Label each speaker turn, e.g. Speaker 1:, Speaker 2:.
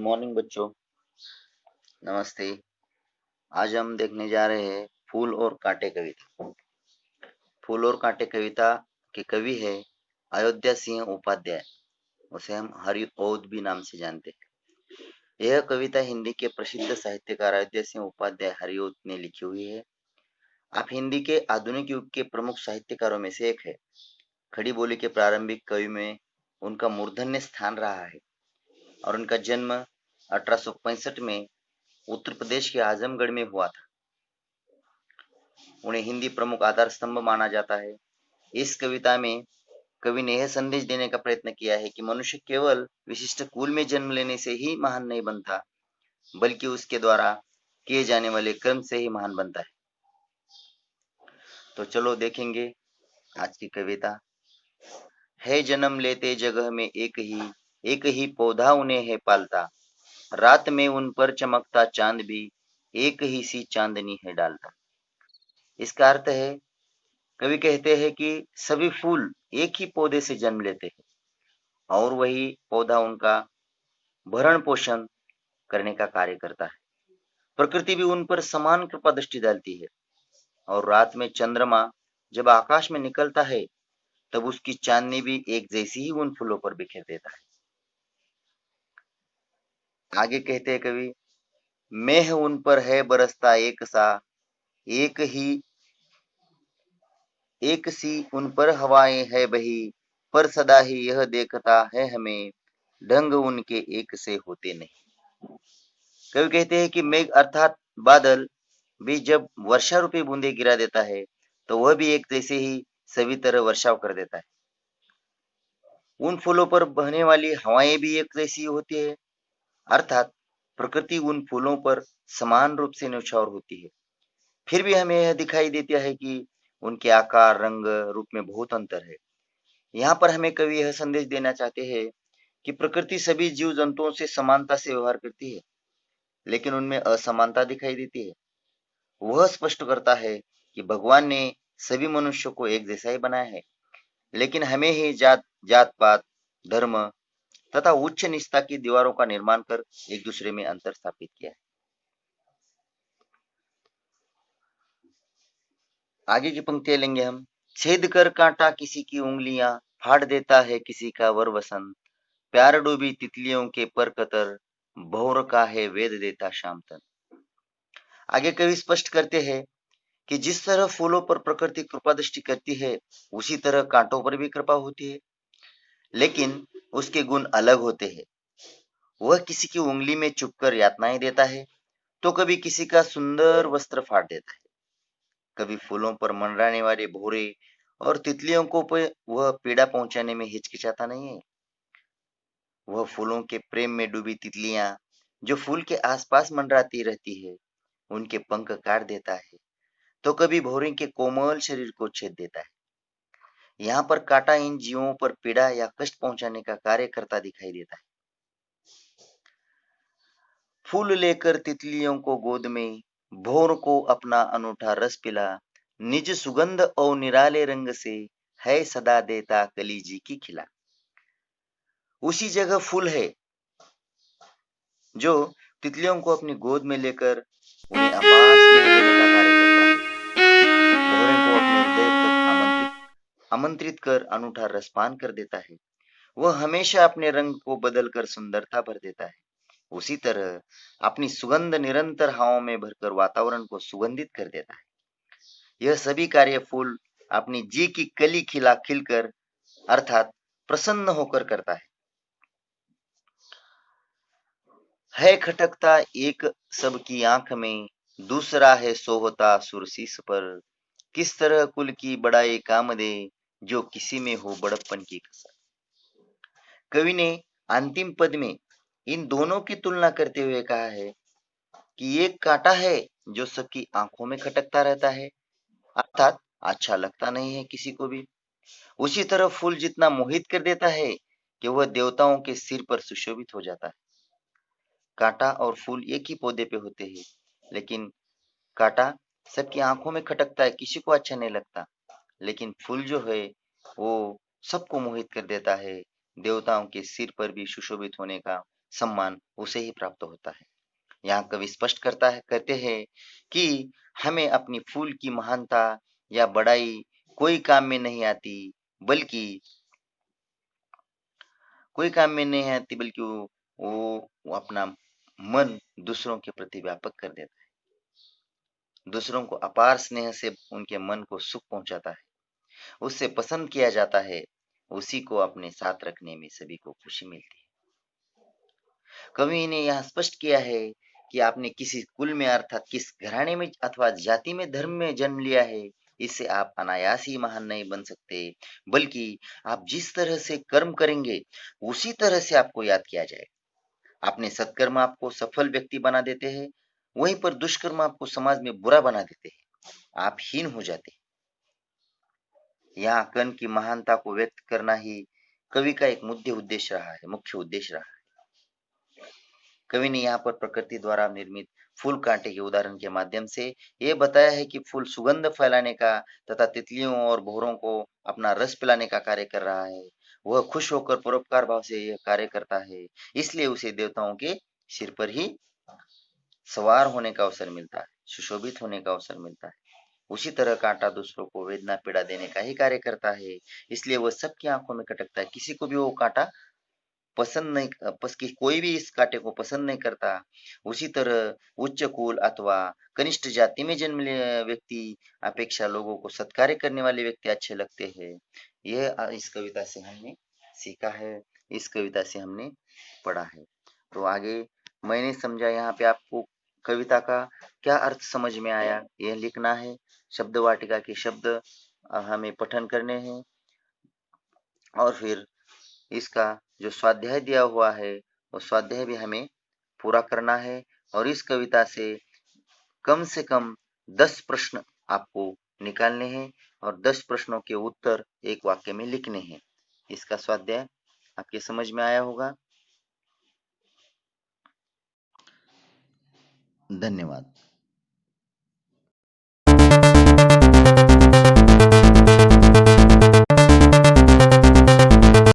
Speaker 1: Morning बच्चों, नमस्ते। आज हम देखने जा रहे हैं फूल और कांटे कविता। फूल और कांटे कविता के कवि है अयोध्या सिंह उपाध्याय। उसे हम हरिऔध भी नाम से जानते हैं। यह कविता हिंदी के प्रसिद्ध साहित्यकार अयोध्या सिंह उपाध्याय हरिऔध ने लिखी हुई है। आप हिंदी के आधुनिक युग के प्रमुख साहित्यकारों में से एक है। खड़ी बोली के प्रारंभिक कवि में उनका मूर्धन्य स्थान रहा है और उनका जन्म 1865 में उत्तर प्रदेश के आजमगढ़ में हुआ था। उन्हें हिंदी प्रमुख आधार स्तंभ माना जाता है। इस कविता में कवि ने यह संदेश देने का प्रयत्न किया है कि मनुष्य केवल विशिष्ट कुल में जन्म लेने से ही महान नहीं बनता, बल्कि उसके द्वारा किए जाने वाले कर्म से ही महान बनता है। तो चलो देखेंगे आज की कविता। है जन्म लेते जगह में एक ही पौधा उन्हें है पालता। रात में उन पर चमकता चांद भी एक ही सी चांदनी है डालता। इसका अर्थ है, कवि कहते हैं कि सभी फूल एक ही पौधे से जन्म लेते हैं और वही पौधा उनका भरण पोषण करने का कार्य करता है। प्रकृति भी उन पर समान कृपा दृष्टि डालती है और रात में चंद्रमा जब आकाश में निकलता है तब उसकी चांदनी भी एक जैसी ही उन फूलों पर बिखेर देता है। आगे कहते हैं कवि, मेह उन पर है बरसता एक सा, एक सी उन पर हवाएं है बही, पर सदा ही यह देखता है हमें, ढंग उनके एक से होते नहीं। कवि कहते हैं कि मेघ अर्थात बादल भी जब वर्षा रूपी बूंदे गिरा देता है तो वह भी एक जैसे ही सभी तरह वर्षाव कर देता है। उन फूलों पर बहने वाली हवाएं भी एक जैसी होती है, अर्थात प्रकृति उन फूलों पर समान रूप से न्यौछावर होती है। फिर भी हमें यह दिखाई देता है कि उनके आकार, रंग, रूप में बहुत अंतर है। यहाँ पर हमें कवि यह संदेश देना चाहते हैं कि प्रकृति सभी जीव जंतुओं से समानता से व्यवहार करती है, लेकिन उनमें असमानता दिखाई देती है। वह स्पष्ट करता है कि भगवान ने सभी मनुष्यों को एक जैसा ही बनाया है, लेकिन हमें ही जात पात, धर्म तथा उच्च निष्ठा की दीवारों का निर्माण कर एक दूसरे में अंतर स्थापित किया है। आगे की पंक्तियां लेंगे हम। छेद कर कांटा किसी की उंगलियां, फाड़ देता है किसी का वर वसंत। प्यार डूबी तितलियों के पर कतर, भौर का है वेद देता शाम तक। आगे कवि स्पष्ट करते हैं कि जिस तरह फूलों पर प्रकृति कृपा दृष्टि करती है, उसी तरह कांटों पर भी कृपा होती है, लेकिन उसके गुण अलग होते हैं। वह किसी की उंगली में चुपकर यातनाएं देता है, तो कभी किसी का सुंदर वस्त्र फाड़ देता है। कभी फूलों पर मंडराने वाले भौरे और तितलियों को वह पीड़ा पहुंचाने में हिचकिचाता नहीं है। वह फूलों के प्रेम में डूबी तितलियां जो फूल के आसपास मंडराती रहती है, उनके पंख काट देता है, तो कभी भौरे के कोमल शरीर को छेद देता है। यहाँ पर कांटा इन जीवों पर पीड़ा या कष्ट पहुंचाने का कार्य करता दिखाई देता है। फूल लेकर तितलियों को गोद में, भौर को अपना अनूठा रस पिला, निज सुगंध और निराले रंग से, है सदा देता कली जी की खिला। उसी जगह फूल है जो तितलियों को अपनी गोद में लेकर उन्हें अपार स्नेह देने का कार्य करता है। भौरे को अपने हृदय तक आमंत्रित कर अनूठा रसपान कर देता है। वह हमेशा अपने रंग को बदलकर सुंदरता भर देता है। उसी तरह अपनी सुगंध निरंतर हवाओं में भरकर वातावरण को सुगंधित कर देता है। यह सभी कार्य फूल अपनी जी की कली खिलकर अर्थात प्रसन्न होकर करता है खटकता एक सबकी आंख में, दूसरा है सोहता सुरसीस पर, किस तरह कुल की बड़ाई काम दे, जो किसी में हो बड़प्पन की कसर। कवि ने अंतिम पद में इन दोनों की तुलना करते हुए कहा है कि एक कांटा है जो सबकी आंखों में खटकता रहता है, अर्थात अच्छा लगता नहीं है किसी को भी। उसी तरह फूल जितना मोहित कर देता है कि वह देवताओं के सिर पर सुशोभित हो जाता है। कांटा और फूल एक ही पौधे पे होते हैं, लेकिन कांटा सबकी आंखों में खटकता है, किसी को अच्छा नहीं लगता, लेकिन फूल जो है वो सबको मोहित कर देता है, देवताओं के सिर पर भी सुशोभित होने का सम्मान उसे ही प्राप्त होता है। यहाँ कवि स्पष्ट कहते हैं कि हमें अपनी फूल की महानता या बड़ाई कोई काम में नहीं आती, बल्कि वो अपना मन दूसरों के प्रति व्यापक कर देता है। दूसरों को अपार स्नेह से उनके मन को सुख पहुंचाता है, उससे पसंद किया जाता है, उसी को अपने साथ रखने में सभी को खुशी मिलती है। कवि ने यह स्पष्ट किया है कि आपने किसी कुल में अर्थात किस घराने में अथवा जाति में धर्म में जन्म लिया है, इससे आप अनायास ही महान नहीं बन सकते, बल्कि आप जिस तरह से कर्म करेंगे उसी तरह से आपको याद किया जाएगा। आपने सत्कर्म आपको सफल व्यक्ति बना देते हैं, वहीं पर दुष्कर्म आपको समाज में बुरा बना देते हैं, आप हीन हो जाते हैं। यहाँ कर्ण की महानता को व्यक्त करना ही कवि का एक मुख्य उद्देश्य रहा है। कवि ने यहाँ पर प्रकृति द्वारा निर्मित फूल कांटे के उदाहरण के माध्यम से ये बताया है कि फूल सुगंध फैलाने का तथा तितलियों और भौरों को अपना रस पिलाने का कार्य कर रहा है। वह खुश होकर परोपकार भाव से यह कार्य करता है, इसलिए उसे देवताओं के सिर पर ही सवार होने का अवसर मिलता है, सुशोभित होने का अवसर मिलता है। उसी तरह कांटा दूसरों को वेदना पीड़ा देने का ही कार्य करता है, इसलिए वह सबकी आंखों में खटकता है। किसी को भी वो कांटा पसंद नहीं, बस कि कोई भी इस कांटे को पसंद नहीं करता। उसी तरह उच्च कुल अथवा कनिष्ठ जाति में जन्म लिए व्यक्ति अपेक्षा लोगों को सत्कार्य करने वाले व्यक्ति अच्छे लगते हैं। यह इस कविता से हमने सीखा है, इस कविता से हमने पढ़ा है। तो आगे मैंने समझा यहाँ पे आपको कविता का क्या अर्थ समझ में आया, यह लिखना है। शब्द वाटिका के शब्द हमें पठन करने हैं और फिर इसका जो स्वाध्याय दिया हुआ है वो स्वाध्याय भी हमें पूरा करना है। और इस कविता से कम 10 प्रश्न आपको निकालने हैं और 10 प्रश्नों के उत्तर एक वाक्य में लिखने हैं। इसका स्वाध्याय आपके समझ में आया होगा। धन्यवाद।